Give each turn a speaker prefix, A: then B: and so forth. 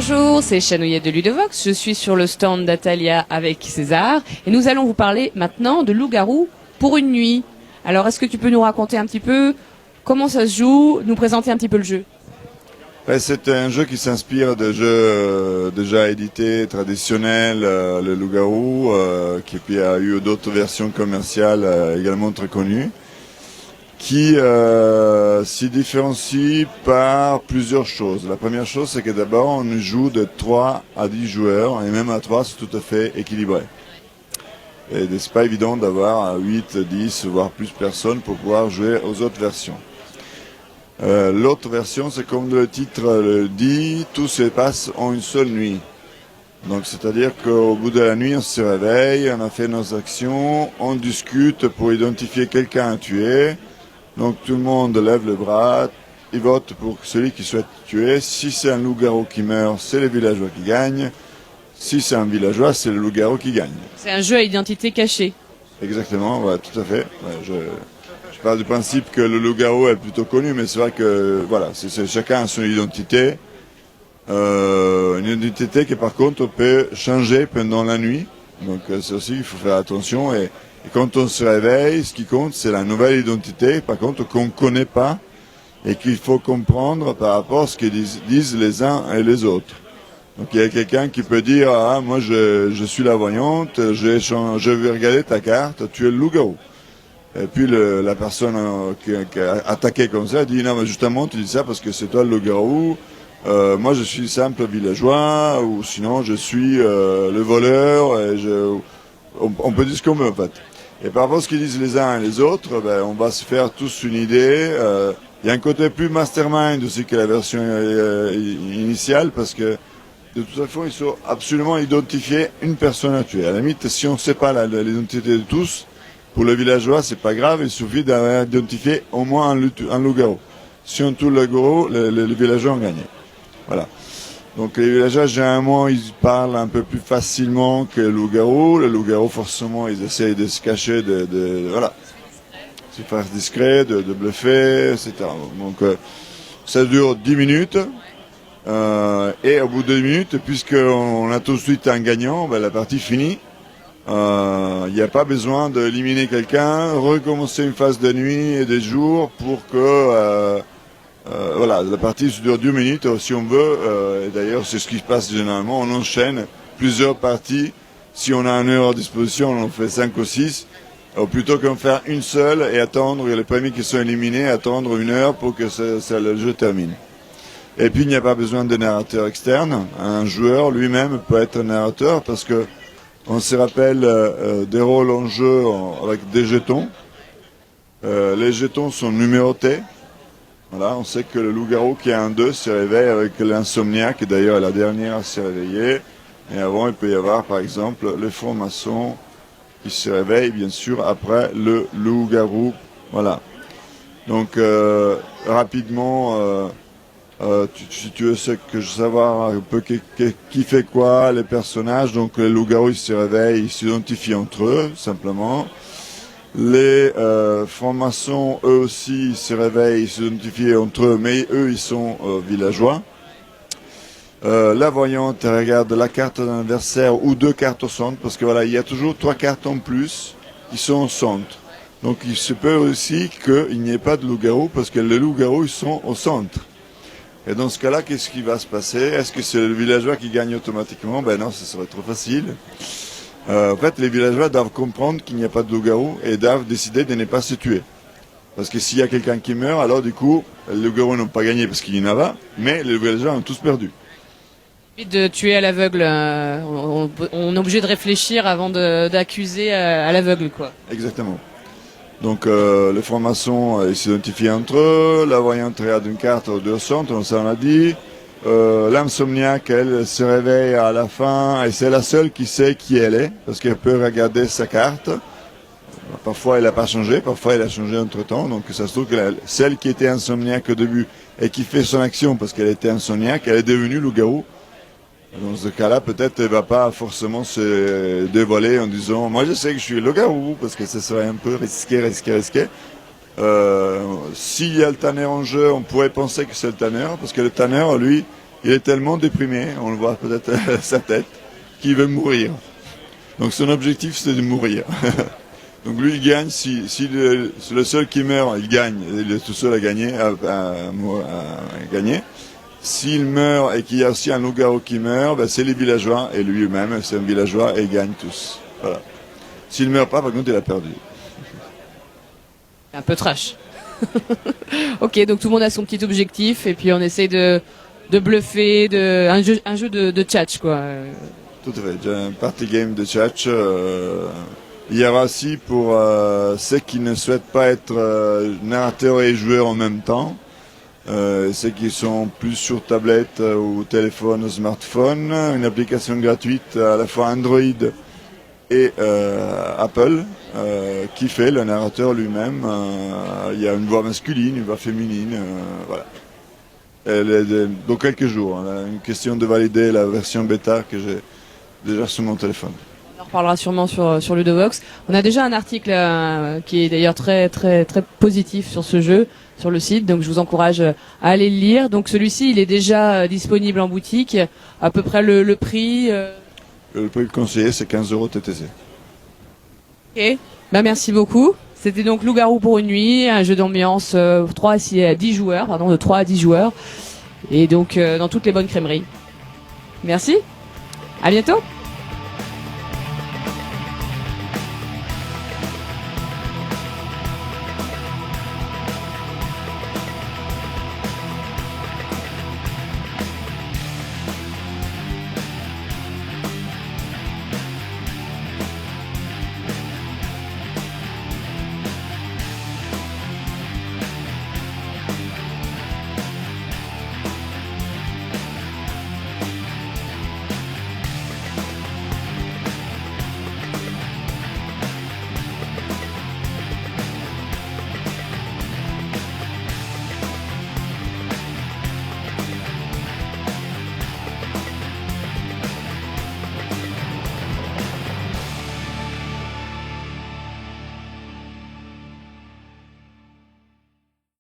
A: Bonjour, c'est Chanouillette de Ludovox. Je suis sur le stand d'Atalia avec César et nous allons vous parler maintenant de loup-garou pour une nuit. Alors, est-ce que tu peux nous raconter un petit peu comment ça se joue, nous présenter un petit peu le jeu?
B: C'est un jeu qui s'inspire de jeux déjà édités, traditionnels, le loup-garou, qui puis a eu d'autres versions commerciales également très connues, qui s'y différencie par plusieurs choses. La première chose, c'est que d'abord, on joue de 3 à 10 joueurs, et même à 3, c'est tout à fait équilibré. Et c'est pas évident d'avoir 8, 10, voire plus personnes pour pouvoir jouer aux autres versions. L'autre version, c'est comme le titre le dit, tout se passe en une seule nuit. Donc c'est-à-dire qu'au bout de la nuit, on se réveille, on a fait nos actions, on discute pour identifier quelqu'un à tuer. Donc tout le monde lève le bras, il vote pour celui qui souhaite tuer. Si c'est un loup-garou qui meurt, c'est les villageois qui gagnent. Si c'est un villageois, c'est le loup-garou qui gagne.
A: C'est un jeu à identité cachée.
B: Exactement, ouais, tout à fait. Ouais, je pars du principe que le loup-garou est plutôt connu, mais c'est vrai que voilà, chacun a son identité. Une identité qui par contre peut changer pendant la nuit. Donc c'est aussi, il faut faire attention. Et quand on se réveille, ce qui compte, c'est la nouvelle identité, par contre, qu'on ne connaît pas et qu'il faut comprendre par rapport à ce que disent les uns et les autres. Donc il y a quelqu'un qui peut dire « Ah, moi je suis la voyante, je vais regarder ta carte, tu es le loup-garou ». Et puis la personne qui a attaqué comme ça dit « Non, mais justement, tu dis ça parce que c'est toi le loup-garou, moi je suis simple villageois, ou sinon je suis le voleur, et on peut dire ce qu'on veut en fait. » Et par rapport à ce qu'ils disent les uns et les autres, on va se faire tous une idée. Il y a un côté plus mastermind aussi que la version initiale, parce que de toute façon, il faut absolument identifier une personne à tuer. À la limite, si on ne sait pas l'identité de tous, pour le villageois, c'est pas grave, il suffit d'identifier au moins un loup-garou. Si on tue le loup-garou, les villageois ont gagné. Voilà. Donc les villageois, généralement, ils parlent un peu plus facilement que le loup-garou. Le loup-garou, forcément, ils essayent de se cacher, voilà, se faire discret, de bluffer, etc. Donc ça dure 10 minutes. Et au bout de 2 minutes, puisqu'on a tout de suite un gagnant, la partie finit. Il n'y a pas besoin d'éliminer quelqu'un, recommencer une phase de nuit et des jours pour que voilà, la partie dure 2 minutes si on veut. Et d'ailleurs, c'est ce qui se passe généralement. On enchaîne plusieurs parties. Si on a 1 heure à disposition, on en fait 5 ou 6. Plutôt qu'en faire une seule et attendre les premiers qui sont éliminés, attendre 1 heure pour que le jeu termine. Et puis il n'y a pas besoin de narrateur externe. Un joueur lui-même peut être narrateur parce que on se rappelle des rôles en jeu avec des jetons. Les jetons sont numérotés. Voilà, on sait que le loup-garou qui a un 2 se réveille avec l'insomniaque, d'ailleurs est la dernière à se réveiller. Et avant, il peut y avoir par exemple le franc-maçon qui se réveille bien sûr après le loup-garou. Voilà. Donc rapidement, si tu veux savoir un peu qui fait quoi, les personnages, donc les loups-garous ils se réveillent, ils s'identifient entre eux, simplement. Les francs-maçons, eux aussi, ils se réveillent, ils s'identifient entre eux, mais eux, ils sont villageois. La voyante regarde la carte d'un adversaire ou 2 cartes au centre, parce que voilà, il y a toujours 3 cartes en plus qui sont au centre. Donc il se peut aussi qu'il n'y ait pas de loup-garou, parce que les loups-garous, ils sont au centre. Et dans ce cas-là, qu'est-ce qui va se passer? Est-ce que c'est le villageois qui gagne automatiquement? Ben non, ce serait trop facile. En fait, les villageois doivent comprendre qu'il n'y a pas de loup-garou et doivent décider de ne pas se tuer. Parce que s'il y a quelqu'un qui meurt, alors du coup, les loups-garous n'ont pas gagné parce qu'il y en a pas, mais les villageois ont tous perdu.
A: Et de tuer à l'aveugle, on est obligé de réfléchir avant d'accuser à l'aveugle, quoi.
B: Exactement. Donc les francs-maçons, ils s'identifient entre eux, la voyante regarde une carte aux 2 centres, ça on l'a dit. L'insomniaque, elle se réveille à la fin et c'est la seule qui sait qui elle est, parce qu'elle peut regarder sa carte. Parfois elle n'a pas changé, parfois elle a changé entre temps, donc ça se trouve que celle qui était insomniaque au début et qui fait son action parce qu'elle était insomniaque, elle est devenue loup-garou. Dans ce cas-là, peut-être elle ne va pas forcément se dévoiler en disant « Moi je sais que je suis loup-garou » parce que ce serait un peu risqué. S'il y a le tanneur en jeu, on pourrait penser que c'est le tanneur, parce que le tanneur, lui, il est tellement déprimé, on le voit peut-être à sa tête, qu'il veut mourir. Donc son objectif c'est de mourir. Donc lui il gagne, si c'est le seul qui meurt, il gagne, il est tout seul à gagner, à gagner. S'il meurt et qu'il y a aussi un loup-garou qui meurt, ben c'est les villageois et lui-même, c'est un villageois et ils gagnent tous. Voilà. S'il meurt pas, par contre, il a perdu.
A: Un peu trash. Ok, donc tout le monde a son petit objectif et puis on essaie de bluffer, un jeu de tchatch quoi.
B: Tout à fait, j'ai un party game de tchatch. Il y aura aussi pour ceux qui ne souhaitent pas être narrateurs et joueurs en même temps. Ceux qui sont plus sur tablette ou téléphone ou smartphone, une application gratuite à la fois Android et Apple qui fait le narrateur lui-même. Il y a une voix masculine, une voix féminine, voilà. Elle est dans quelques jours, hein, une question de valider la version bêta que j'ai déjà sur mon téléphone.
A: On en reparlera sûrement sur Ludovox. On a déjà un article qui est d'ailleurs très très très positif sur ce jeu sur le site, donc je vous encourage à aller le lire. Donc celui-ci, il est déjà disponible en boutique. À peu près le prix.
B: Le prix conseillé, c'est 15 € TTC.
A: Ok. Ben merci beaucoup. C'était donc Loup-garou pour une nuit, un jeu d'ambiance de 3 à 10 joueurs. Et donc dans toutes les bonnes crèmeries. Merci. À bientôt.